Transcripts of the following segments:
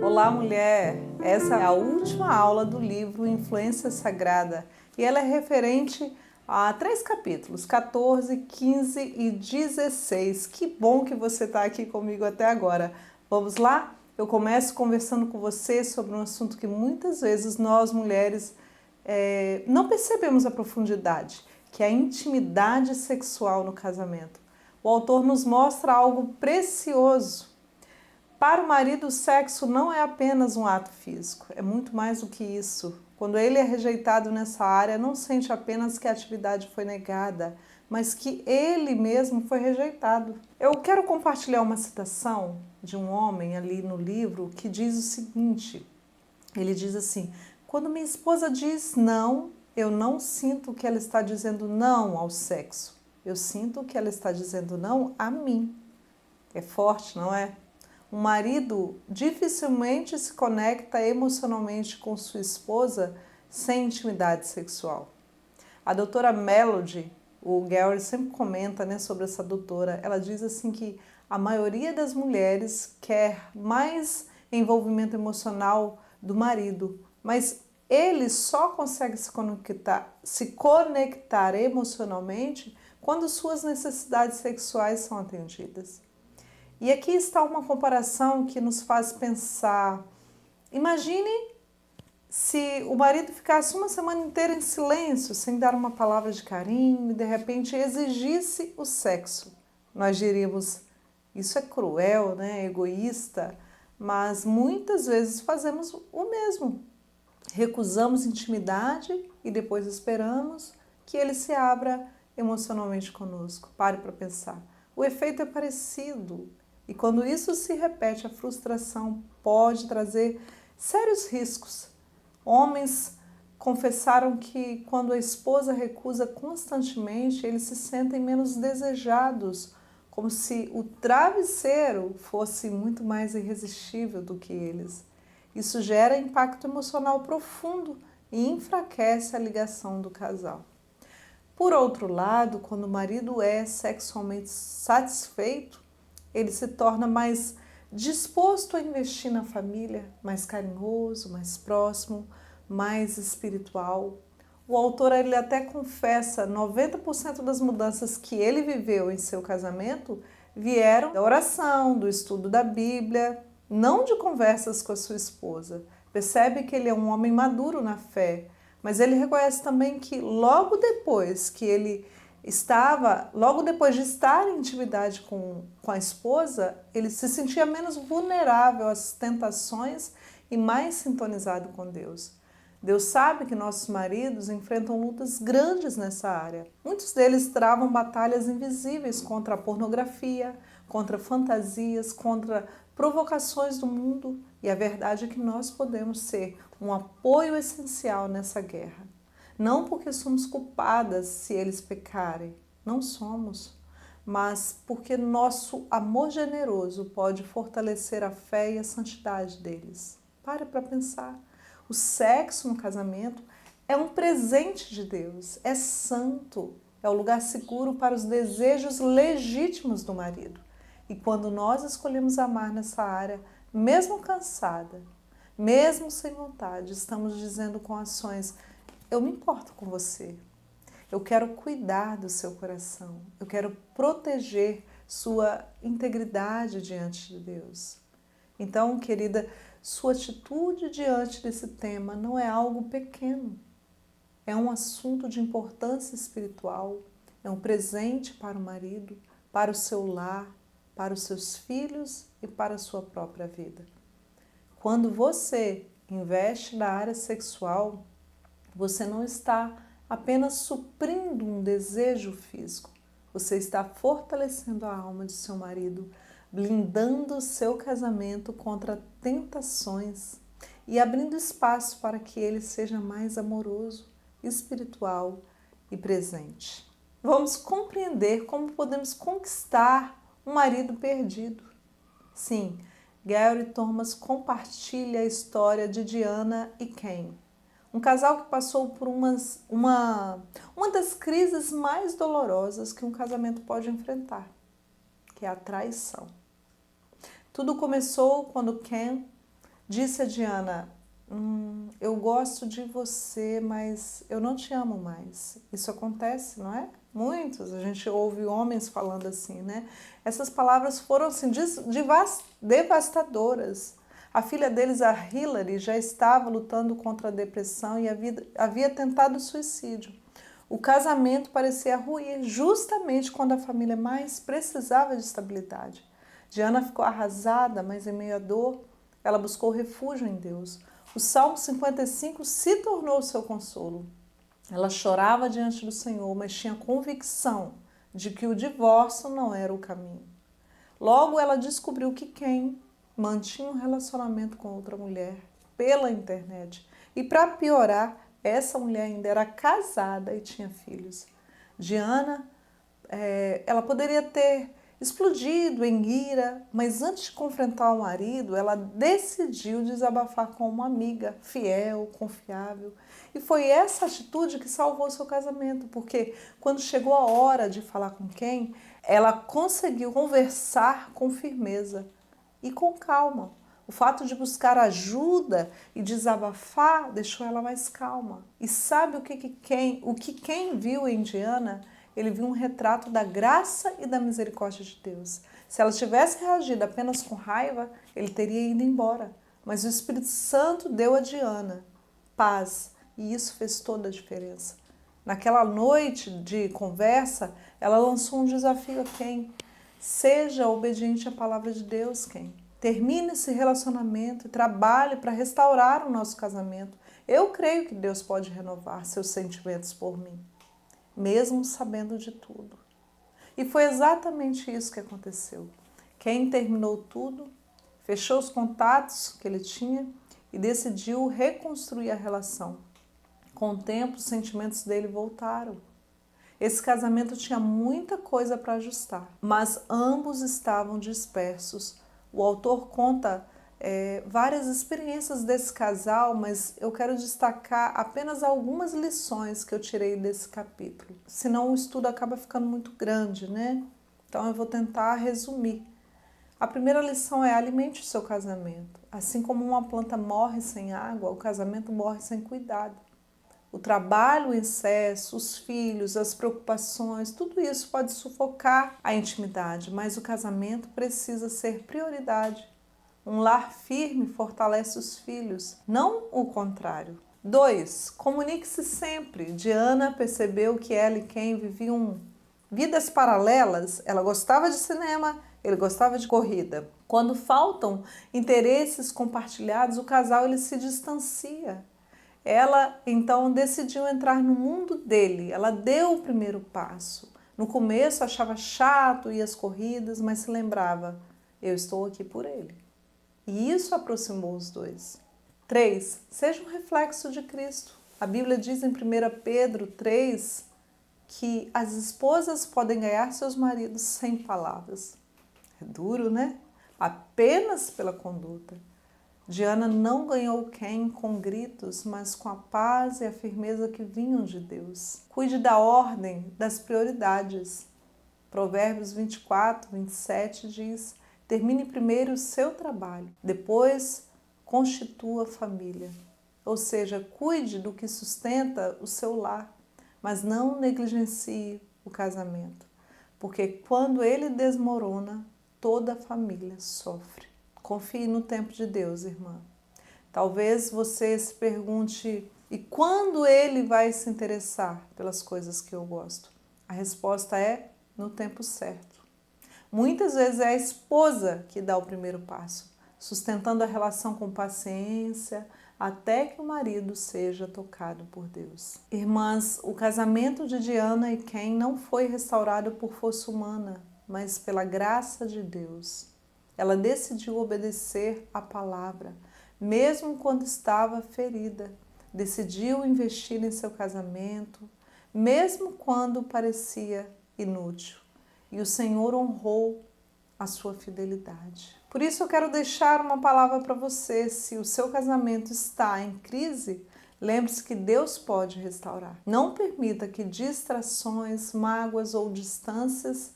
Olá, mulher! Essa é a última aula do livro Influência Sagrada e ela é referente a 3 capítulos, 14, 15 e 16. Que bom que você está aqui comigo até agora. Vamos lá? Eu começo conversando com você sobre um assunto que muitas vezes nós, mulheres, não percebemos a profundidade, que é a intimidade sexual no casamento. O autor nos mostra algo precioso. Para o marido, o sexo não é apenas um ato físico, é muito mais do que isso. Quando ele é rejeitado nessa área, não sente apenas que a atividade foi negada, mas que ele mesmo foi rejeitado. Eu quero compartilhar uma citação de um homem ali no livro que diz o seguinte, ele diz assim: quando minha esposa diz não, eu não sinto que ela está dizendo não ao sexo, eu sinto que ela está dizendo não a mim. É forte, não é? Um marido dificilmente se conecta emocionalmente com sua esposa sem intimidade sexual. A doutora Melody, o Gary sempre comenta, sobre essa doutora, ela diz assim que a maioria das mulheres quer mais envolvimento emocional do marido, mas ele só consegue se conectar emocionalmente quando suas necessidades sexuais são atendidas. E aqui está uma comparação que nos faz pensar. Imagine se o marido ficasse uma semana inteira em silêncio, sem dar uma palavra de carinho e de repente exigisse o sexo. Nós diríamos, isso é cruel, né? Egoísta, mas muitas vezes fazemos o mesmo. Recusamos intimidade e depois esperamos que ele se abra emocionalmente conosco. Pare para pensar. O efeito é parecido. E quando isso se repete, a frustração pode trazer sérios riscos. Homens confessaram que quando a esposa recusa constantemente, eles se sentem menos desejados, como se o travesseiro fosse muito mais irresistível do que eles. Isso gera impacto emocional profundo e enfraquece a ligação do casal. Por outro lado, quando o marido é sexualmente satisfeito, ele se torna mais disposto a investir na família, mais carinhoso, mais próximo, mais espiritual. O autor ele até confessa 90% das mudanças que ele viveu em seu casamento vieram da oração, do estudo da Bíblia, não de conversas com a sua esposa. Percebe que ele é um homem maduro na fé, mas ele reconhece também que logo depois de estar em intimidade com a esposa, ele se sentia menos vulnerável às tentações e mais sintonizado com Deus. Deus sabe que nossos maridos enfrentam lutas grandes nessa área. Muitos deles travam batalhas invisíveis contra a pornografia, contra fantasias, contra provocações do mundo. E a verdade é que nós podemos ser um apoio essencial nessa guerra. Não porque somos culpadas se eles pecarem, não somos, mas porque nosso amor generoso pode fortalecer a fé e a santidade deles. Pare para pensar. O sexo no casamento é um presente de Deus, é santo, é o lugar seguro para os desejos legítimos do marido. E quando nós escolhemos amar nessa área, mesmo cansada, mesmo sem vontade, estamos dizendo com ações: eu me importo com você, eu quero cuidar do seu coração, eu quero proteger sua integridade diante de Deus. Então, querida, sua atitude diante desse tema não é algo pequeno, é um assunto de importância espiritual, é um presente para o marido, para o seu lar, para os seus filhos e para a sua própria vida. Quando você investe na área sexual, você não está apenas suprindo um desejo físico, você está fortalecendo a alma de seu marido, blindando o seu casamento contra tentações e abrindo espaço para que ele seja mais amoroso, espiritual e presente. Vamos compreender como podemos conquistar um marido perdido. Sim, Gary Thomas compartilha a história de Diana e Ken, um casal que passou por uma das crises mais dolorosas que um casamento pode enfrentar, que é a traição. Tudo começou quando Ken disse a Diana: eu gosto de você, mas eu não te amo mais. Isso acontece, não é? Muitos, a gente ouve homens falando assim, né? Essas palavras foram assim, devastadoras. A filha deles, a Hillary, já estava lutando contra a depressão e havia tentado suicídio. O casamento parecia ruir justamente quando a família mais precisava de estabilidade. Diana ficou arrasada, mas em meio à dor, ela buscou refúgio em Deus. O Salmo 55 se tornou seu consolo. Ela chorava diante do Senhor, mas tinha convicção de que o divórcio não era o caminho. Logo, ela descobriu que quem mantinha um relacionamento com outra mulher pela internet. E para piorar, essa mulher ainda era casada e tinha filhos. Diana, ela poderia ter explodido em ira, mas antes de confrontar o marido, ela decidiu desabafar com uma amiga fiel, confiável. E foi essa atitude que salvou seu casamento, porque quando chegou a hora de falar com quem, ela conseguiu conversar com firmeza e com calma. O fato de buscar ajuda e desabafar deixou ela mais calma. E sabe o que quem viu em Diana? Ele viu um retrato da graça e da misericórdia de Deus. Se ela tivesse reagido apenas com raiva, ele teria ido embora. Mas o Espírito Santo deu a Diana paz e isso fez toda a diferença. Naquela noite de conversa, ela lançou um desafio a quem? Seja obediente à palavra de Deus, quem? Termine esse relacionamento e trabalhe para restaurar o nosso casamento. Eu creio que Deus pode renovar seus sentimentos por mim, mesmo sabendo de tudo. E foi exatamente isso que aconteceu. Quem terminou tudo, fechou os contatos que ele tinha e decidiu reconstruir a relação. Com o tempo, os sentimentos dele voltaram. Esse casamento tinha muita coisa para ajustar, mas ambos estavam dispersos. O autor conta várias experiências desse casal, mas eu quero destacar apenas algumas lições que eu tirei desse capítulo. Senão o estudo acaba ficando muito grande, né? Então eu vou tentar resumir. A primeira lição é: alimente o seu casamento. Assim como uma planta morre sem água, o casamento morre sem cuidado. O trabalho, o excesso, os filhos, as preocupações, tudo isso pode sufocar a intimidade, mas o casamento precisa ser prioridade. Um lar firme fortalece os filhos, não o contrário. 2. Comunique-se sempre. Diana percebeu que ela e Ken viviam vidas paralelas. Ela gostava de cinema, ele gostava de corrida. Quando faltam interesses compartilhados, o casal ele se distancia. Ela então decidiu entrar no mundo dele, ela deu o primeiro passo. No começo achava chato ir às corridas, mas se lembrava: eu estou aqui por ele. E isso aproximou os dois. 3. Seja um reflexo de Cristo. A Bíblia diz em 1 Pedro 3 que as esposas podem ganhar seus maridos sem palavras. É duro, né? Apenas pela conduta. Diana não ganhou Ken com gritos, mas com a paz e a firmeza que vinham de Deus. Cuide da ordem, das prioridades. Provérbios 24, 27 diz: termine primeiro o seu trabalho, depois constitua a família. Ou seja, cuide do que sustenta o seu lar, mas não negligencie o casamento, porque quando ele desmorona, toda a família sofre. Confie no tempo de Deus, irmã. Talvez você se pergunte: e quando ele vai se interessar pelas coisas que eu gosto? A resposta é: no tempo certo. Muitas vezes é a esposa que dá o primeiro passo, sustentando a relação com paciência, até que o marido seja tocado por Deus. Irmãs, o casamento de Diana e Ken não foi restaurado por força humana, mas pela graça de Deus. Ela decidiu obedecer à palavra, mesmo quando estava ferida. Decidiu investir em seu casamento, mesmo quando parecia inútil. E o Senhor honrou a sua fidelidade. Por isso eu quero deixar uma palavra para você. Se o seu casamento está em crise, lembre-se que Deus pode restaurar. Não permita que distrações, mágoas ou distâncias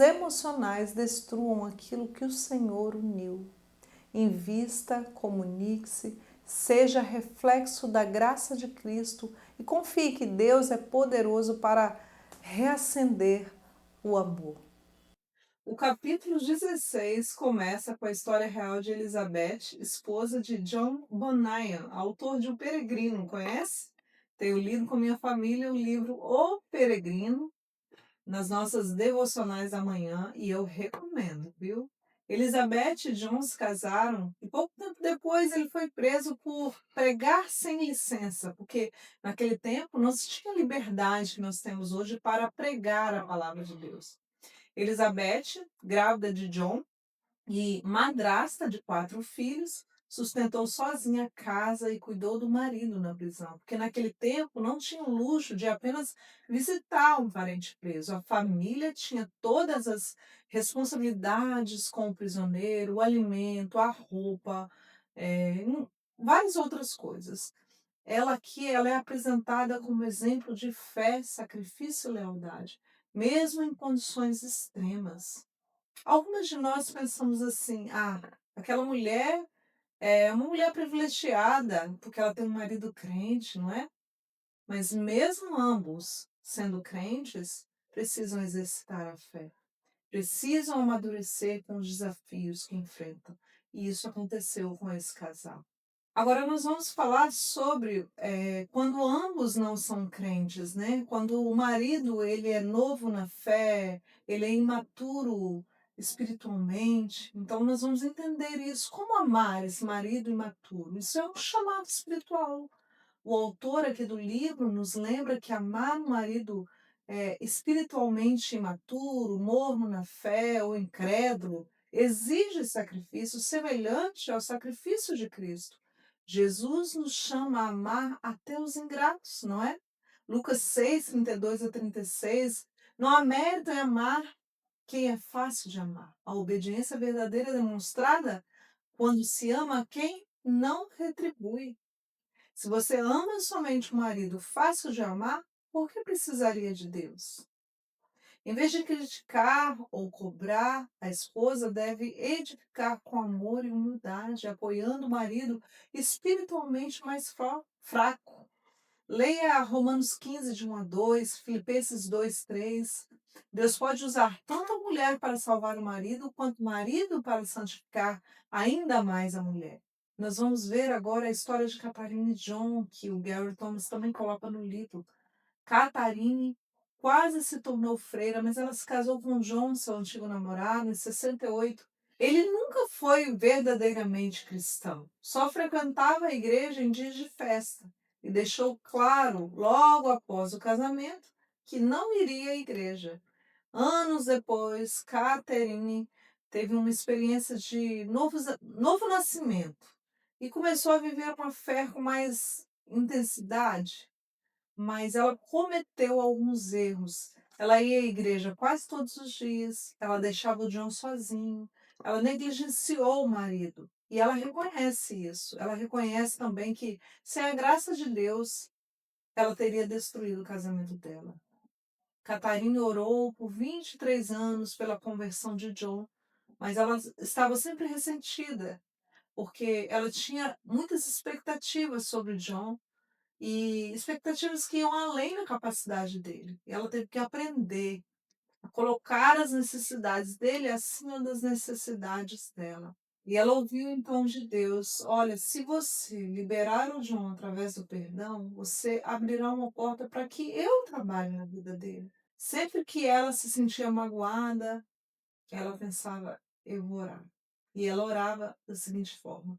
emocionais destruam aquilo que o Senhor uniu. Invista, comunique-se, seja reflexo da graça de Cristo e confie que Deus é poderoso para reacender o amor. O capítulo 16 começa com a história real de Elizabeth, esposa de John Bunyan, autor de O Peregrino, conhece? Tenho lido com minha família o livro O Peregrino nas nossas devocionais da manhã e eu recomendo, viu? Elizabeth e John se casaram e pouco tempo depois ele foi preso por pregar sem licença, porque naquele tempo não se tinha liberdade que nós temos hoje para pregar a palavra de Deus. Elizabeth, grávida de John e madrasta de 4 filhos, sustentou sozinha a casa e cuidou do marido na prisão, porque naquele tempo não tinha o luxo de apenas visitar um parente preso. A família tinha todas as responsabilidades com o prisioneiro, o alimento, a roupa, várias outras coisas. Ela aqui, ela é apresentada como exemplo de fé, sacrifício e lealdade, mesmo em condições extremas. Algumas de nós pensamos assim: ah, aquela mulher é uma mulher privilegiada porque ela tem um marido crente, não é? Mas mesmo ambos sendo crentes, precisam exercitar a fé, precisam amadurecer com os desafios que enfrentam. E isso aconteceu com esse casal. Agora nós vamos falar sobre quando ambos não são crentes, né? Quando o marido ele é novo na fé, ele é imaturo espiritualmente. Então nós vamos entender isso, como amar esse marido imaturo. Isso é um chamado espiritual. O autor aqui do livro nos lembra que amar um marido espiritualmente imaturo, morno na fé ou incrédulo, exige sacrifício semelhante ao sacrifício de Cristo. Jesus nos chama a amar até os ingratos, não é? Lucas 6, 32 a 36. Não há mérito em amar quem é fácil de amar. A obediência verdadeira é demonstrada quando se ama quem não retribui. Se você ama somente o marido fácil de amar, por que precisaria de Deus? Em vez de criticar ou cobrar, a esposa deve edificar com amor e humildade, apoiando o marido espiritualmente mais fraco. Leia Romanos 15, de 1 a 2, Filipenses 2, 3. Deus pode usar tanto a mulher para salvar o marido, quanto o marido para santificar ainda mais a mulher. Nós vamos ver agora a história de Catarina e John, que o Gary Thomas também coloca no livro. Catarine quase se tornou freira, mas ela se casou com John, seu antigo namorado, em 68. Ele nunca foi verdadeiramente cristão, só frequentava a igreja em dias de festa e deixou claro, logo após o casamento, que não iria à igreja. Anos depois, Catherine teve uma experiência de novo nascimento e começou a viver uma fé com mais intensidade, mas ela cometeu alguns erros. Ela ia à igreja quase todos os dias, ela deixava o John sozinho, ela negligenciou o marido. E ela reconhece isso. Ela reconhece também que, sem a graça de Deus, ela teria destruído o casamento dela. Catarina orou por 23 anos pela conversão de John, mas ela estava sempre ressentida, porque ela tinha muitas expectativas sobre John e expectativas que iam além da capacidade dele. E ela teve que aprender a colocar as necessidades dele acima das necessidades dela. E ela ouviu então de Deus: olha, se você liberar o John através do perdão, você abrirá uma porta para que eu trabalhe na vida dele. Sempre que ela se sentia magoada, ela pensava: eu vou orar. E ela orava da seguinte forma: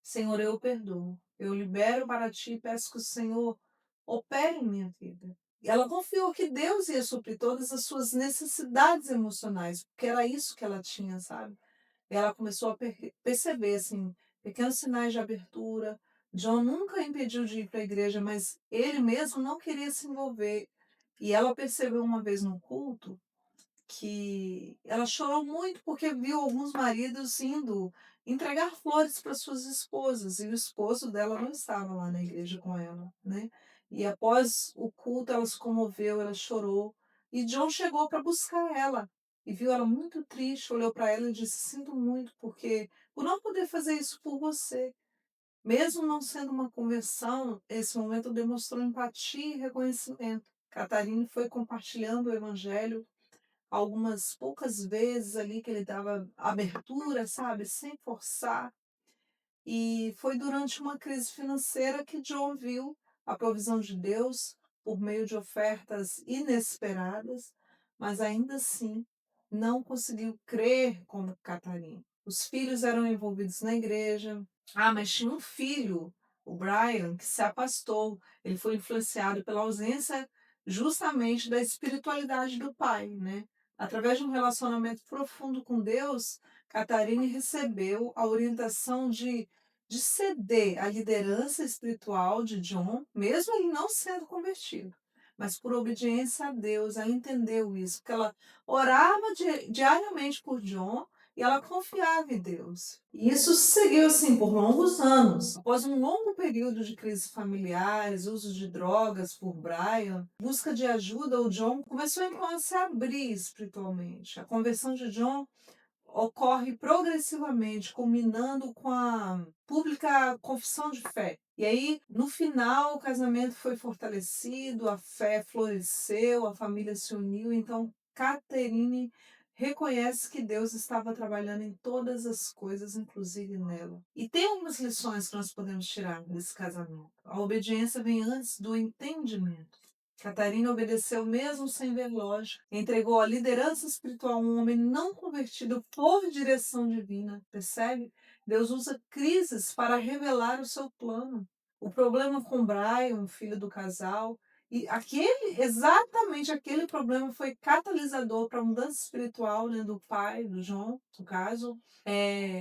Senhor, eu o perdoo. Eu libero para ti e peço que o Senhor opere em minha vida. E ela confiou que Deus ia suprir todas as suas necessidades emocionais, porque era isso que ela tinha, sabe? E ela começou a perceber, assim, pequenos sinais de abertura. John nunca a impediu de ir para a igreja, mas ele mesmo não queria se envolver. E ela percebeu uma vez no culto que ela chorou muito porque viu alguns maridos indo entregar flores para suas esposas e o esposo dela não estava lá na igreja com ela, né? E após o culto ela se comoveu, ela chorou e John chegou para buscar ela. e viu ela muito triste, olhou para ela e disse: "Sinto muito, porque por não poder fazer isso por você". Mesmo não sendo uma conversão, esse momento demonstrou empatia e reconhecimento. Catarina foi compartilhando o evangelho algumas poucas vezes ali que ele dava abertura, sabe, sem forçar. E foi durante uma crise financeira que John viu a provisão de Deus por meio de ofertas inesperadas, mas ainda assim não conseguiu crer como Catarina. Os filhos eram envolvidos na igreja. Mas tinha um filho, o Brian, que se afastou. Ele foi influenciado pela ausência justamente da espiritualidade do pai, né? Através de um relacionamento profundo com Deus, Catarine recebeu a orientação de ceder à liderança espiritual de John, mesmo ele não sendo convertido. Mas por obediência a Deus, ela entendeu isso, porque ela orava diariamente por John e ela confiava em Deus. E isso seguiu assim por longos anos. Após um longo período de crises familiares, uso de drogas por Brian, busca de ajuda, o John começou então a se abrir espiritualmente. A conversão de John ocorre progressivamente, culminando com a pública confissão de fé. E aí, no final, o casamento foi fortalecido, a fé floresceu, a família se uniu. Então, Catherine reconhece que Deus estava trabalhando em todas as coisas, inclusive nela. E tem algumas lições que nós podemos tirar desse casamento. A obediência vem antes do entendimento. Catarina obedeceu mesmo sem ver lógica, entregou a liderança espiritual a um homem não convertido por direção divina, percebe? Deus usa crises para revelar o seu plano. O problema com Brian, o filho do casal, e exatamente aquele problema foi catalisador para a mudança espiritual, né, do pai, do João, no caso.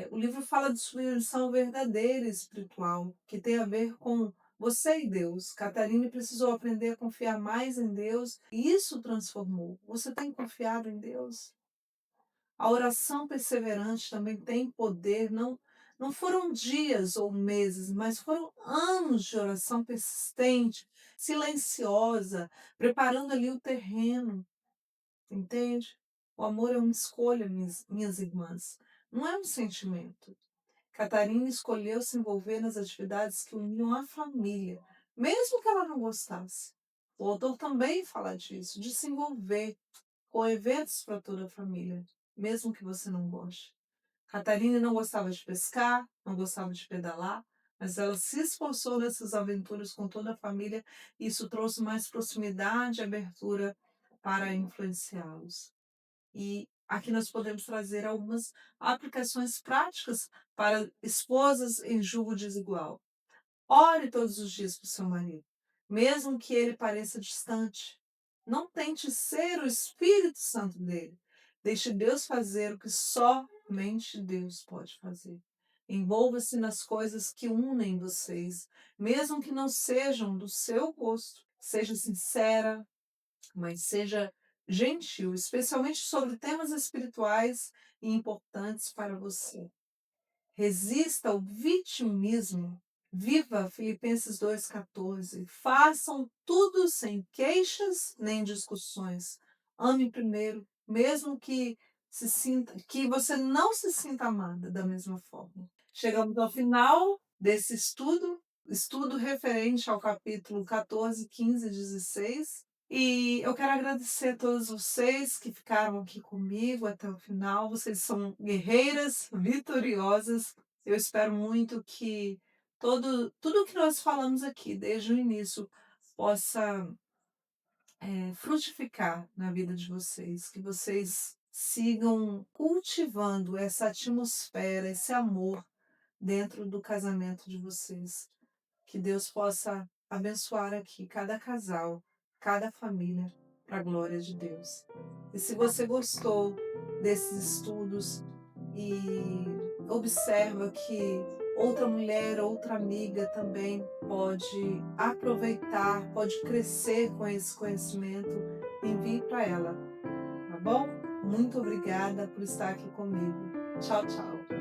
O livro fala de submissão verdadeira espiritual, que tem a ver com você e Deus. Catarina precisou aprender a confiar mais em Deus e isso transformou. Você tem confiado em Deus? A oração perseverante também tem poder. Não foram dias ou meses, mas foram anos de oração persistente, silenciosa, preparando ali o terreno, entende? O amor é uma escolha, minhas irmãs, não é um sentimento. Catarina escolheu se envolver nas atividades que uniam a família, mesmo que ela não gostasse. O autor também fala disso, de se envolver com eventos para toda a família, mesmo que você não goste. Catarina não gostava de pescar, não gostava de pedalar, mas ela se esforçou nessas aventuras com toda a família e isso trouxe mais proximidade e abertura para influenciá-los. E aqui nós podemos trazer algumas aplicações práticas para esposas em julgo desigual. Ore todos os dias para o seu marido, mesmo que ele pareça distante. Não tente ser o Espírito Santo dele. Deixe Deus fazer o que somente Deus pode fazer. Envolva-se nas coisas que unem vocês, mesmo que não sejam do seu gosto. Seja sincera, mas seja gentil, especialmente sobre temas espirituais e importantes para você. Resista ao vitimismo. Viva Filipenses 2,14. Façam tudo sem queixas nem discussões. Ame primeiro, mesmo que você não se sinta amada da mesma forma. Chegamos ao final desse estudo referente ao capítulo 14, 15 e 16. E eu quero agradecer a todos vocês que ficaram aqui comigo até o final. Vocês são guerreiras vitoriosas. Eu espero muito que tudo que nós falamos aqui, desde o início, possa frutificar na vida de vocês. Que vocês sigam cultivando essa atmosfera, esse amor dentro do casamento de vocês. Que Deus possa abençoar aqui cada casal, cada família, para a glória de Deus. E se você gostou desses estudos e observa que outra mulher, outra amiga também pode aproveitar, pode crescer com esse conhecimento, envie para ela, tá bom? Muito obrigada por estar aqui comigo. Tchau, tchau.